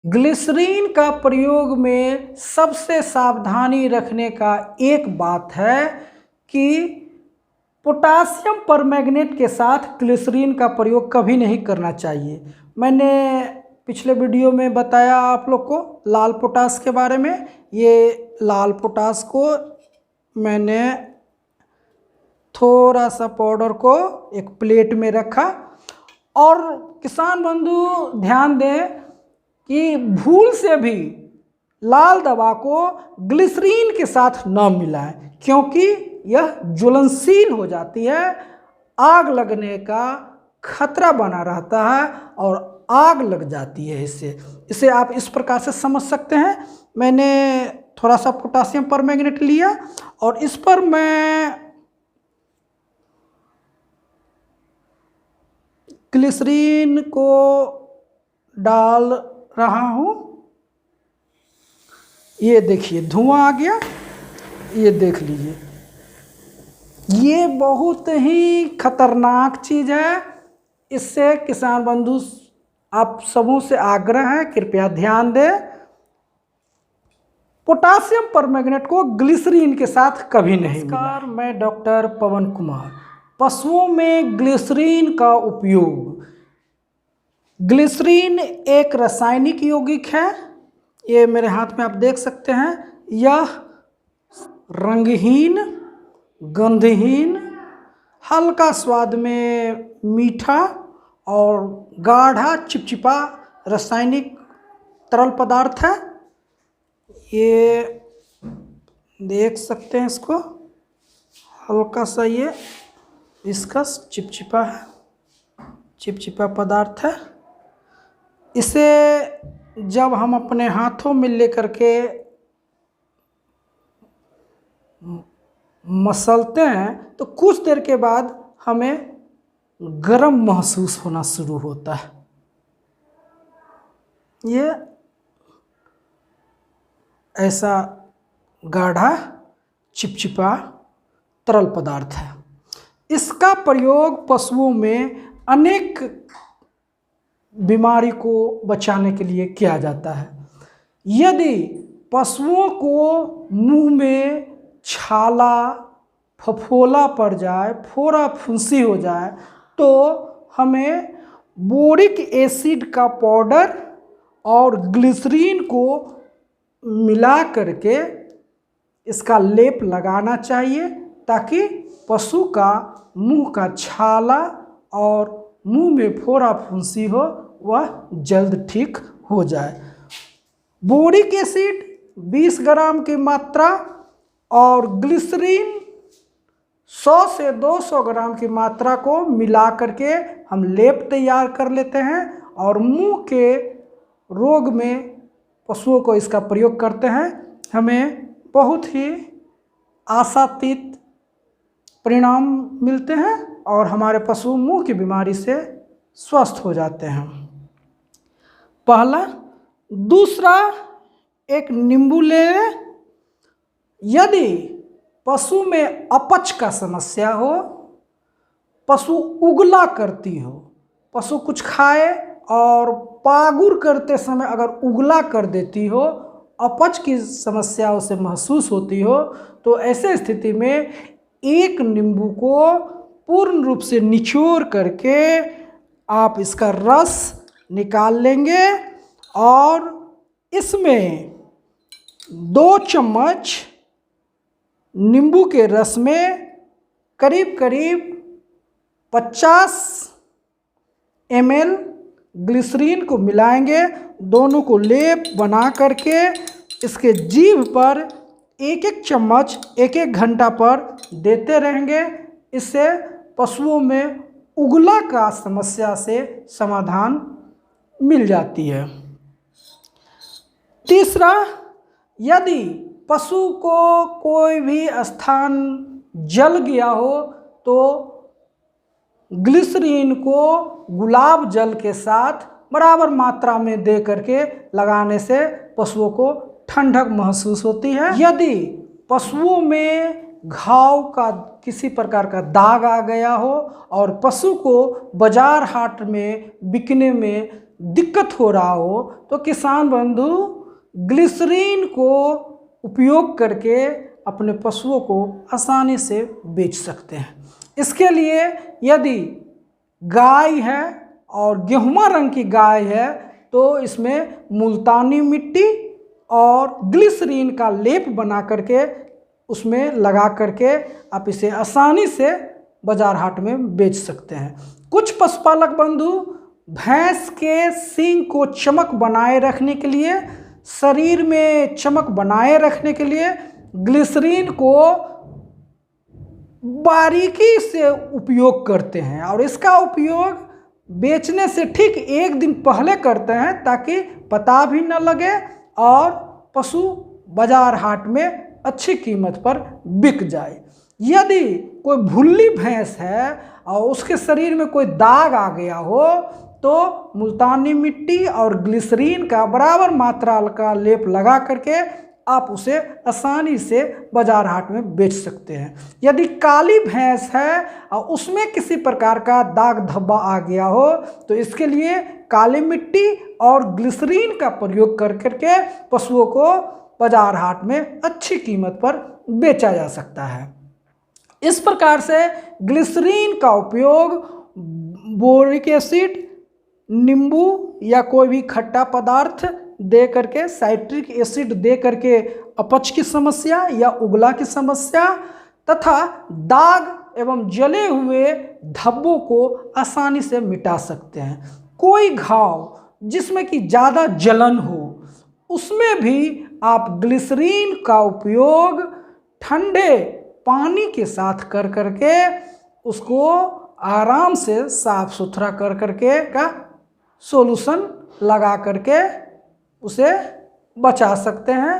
Glycerine का प्रयोग में सबसे सावधानी रखने का एक बात है कि पोटासियम परमैंगनेट के साथ ग्लिसरीन का प्रयोग कभी नहीं करना चाहिए। मैंने पिछले वीडियो में बताया आप लोग को लाल पोटास के बारे में। ये लाल पोटास को मैंने थोड़ा सा पाउडर को एक प्लेट में रखा और किसान बंधु ध्यान दें कि भूल से भी लाल दवा को ग्लिसरीन के साथ न मिलाएं, क्योंकि यह ज्वलनशील हो जाती है, आग लगने का खतरा बना रहता है और आग लग जाती है। इसे आप इस प्रकार से समझ सकते हैं। मैंने थोड़ा सा पोटासियम परमैंगनेट लिया और इस पर मैं ग्लिसरीन को डाल रहा हूँ। ये देखिए धुआं आ गया, ये देख लीजिए। ये बहुत ही खतरनाक चीज़ है। इससे किसान बंधु आप सबों से आग्रह है, कृपया ध्यान दें, पोटासियम परमैंगनेट को ग्लिसरीन के साथ कभी नहीं मिलाएं। मैं डॉक्टर पवन कुमार। पशुओं में ग्लिसरीन का उपयोग। ग्लिसरीन एक रासायनिक यौगिक है। ये मेरे हाथ में आप देख सकते हैं। यह रंगहीन, गंधहीन, हल्का स्वाद में मीठा और गाढ़ा चिपचिपा रासायनिक तरल पदार्थ है। ये देख सकते हैं, इसको हल्का सा ये विस्कस चिपचिपा है, चिपचिपा पदार्थ है। इसे जब हम अपने हाथों में लेकर के मसलते हैं तो कुछ देर के बाद हमें गर्म महसूस होना शुरू होता है। ये ऐसा गाढ़ा चिपचिपा तरल पदार्थ है। इसका प्रयोग पशुओं में अनेक बीमारी को बचाने के लिए किया जाता है। यदि पशुओं को मुंह में छाला फफोला पड़ जाए, फोड़ा फुंसी हो जाए, तो हमें बोरिक एसिड का पाउडर और ग्लिसरीन को मिला करके इसका लेप लगाना चाहिए, ताकि पशु का मुंह का छाला और मुंह में फोड़ा फुंसी हो वह जल्द ठीक हो जाए। बोरिक एसिड 20 ग्राम की मात्रा और ग्लिसरीन 100 से 200 ग्राम की मात्रा को मिला करके हम लेप तैयार कर लेते हैं और मुंह के रोग में पशुओं को इसका प्रयोग करते हैं। हमें बहुत ही आशातीत परिणाम मिलते हैं और हमारे पशु मुंह की बीमारी से स्वस्थ हो जाते हैं। पहला। दूसरा, एक नींबू ले लें। यदि पशु में अपच का समस्या हो, पशु उगला करती हो, पशु कुछ खाए और पागुर करते समय अगर उगला कर देती हो, अपच की समस्या उसे महसूस होती हो, तो ऐसे स्थिति में एक नींबू को पूर्ण रूप से निचोड़ करके आप इसका रस निकाल लेंगे और इसमें 2 चम्मच नींबू के रस में करीब करीब 50 ml ग्लिसरीन को मिलाएंगे। दोनों को लेप बना करके इसके जीभ पर 1-1 चम्मच 1-1 घंटा पर देते रहेंगे। इससे पशुओं में उगला का समस्या से समाधान मिल जाती है। तीसरा, यदि पशु को कोई भी स्थान जल गया हो तो ग्लिसरीन को गुलाब जल के साथ बराबर मात्रा में दे करके लगाने से पशुओं को ठंडक महसूस होती है। यदि पशुओं में घाव का किसी प्रकार का दाग आ गया हो और पशु को बाजार हाट में बिकने में दिक्कत हो रहा हो तो किसान बंधु ग्लिसरीन को उपयोग करके अपने पशुओं को आसानी से बेच सकते हैं। इसके लिए यदि गाय है और गेहुमा रंग की गाय है तो इसमें मुल्तानी मिट्टी और ग्लिसरीन का लेप बना करके उसमें लगा करके आप इसे आसानी से बाजार हाट में बेच सकते हैं। कुछ पशुपालक बंधु भैंस के सींग को चमक बनाए रखने के लिए, शरीर में चमक बनाए रखने के लिए ग्लिसरीन को बारीकी से उपयोग करते हैं और इसका उपयोग बेचने से ठीक एक दिन पहले करते हैं ताकि पता भी न लगे और पशु बाजार हाट में अच्छी कीमत पर बिक जाए। यदि कोई भुल्ली भैंस है और उसके शरीर में कोई दाग आ गया हो तो मुल्तानी मिट्टी और ग्लिसरीन का बराबर मात्रा का लेप लगा करके आप उसे आसानी से बाजार हाट में बेच सकते हैं। यदि काली भैंस है और उसमें किसी प्रकार का दाग धब्बा आ गया हो तो इसके लिए काली मिट्टी और ग्लिसरीन का प्रयोग कर करके पशुओं को बाजार हाट में अच्छी कीमत पर बेचा जा सकता है। इस प्रकार से ग्लिसरीन का उपयोग बोरिक एसिड, नींबू या कोई भी खट्टा पदार्थ दे करके, साइट्रिक एसिड दे करके अपच की समस्या या उगला की समस्या तथा दाग एवं जले हुए धब्बों को आसानी से मिटा सकते हैं। कोई घाव जिसमें कि ज़्यादा जलन हो उसमें भी आप ग्लिसरीन का उपयोग ठंडे पानी के साथ कर करके उसको आराम से साफ सुथरा कर करके का सॉल्यूशन लगा करके उसे बचा सकते हैं।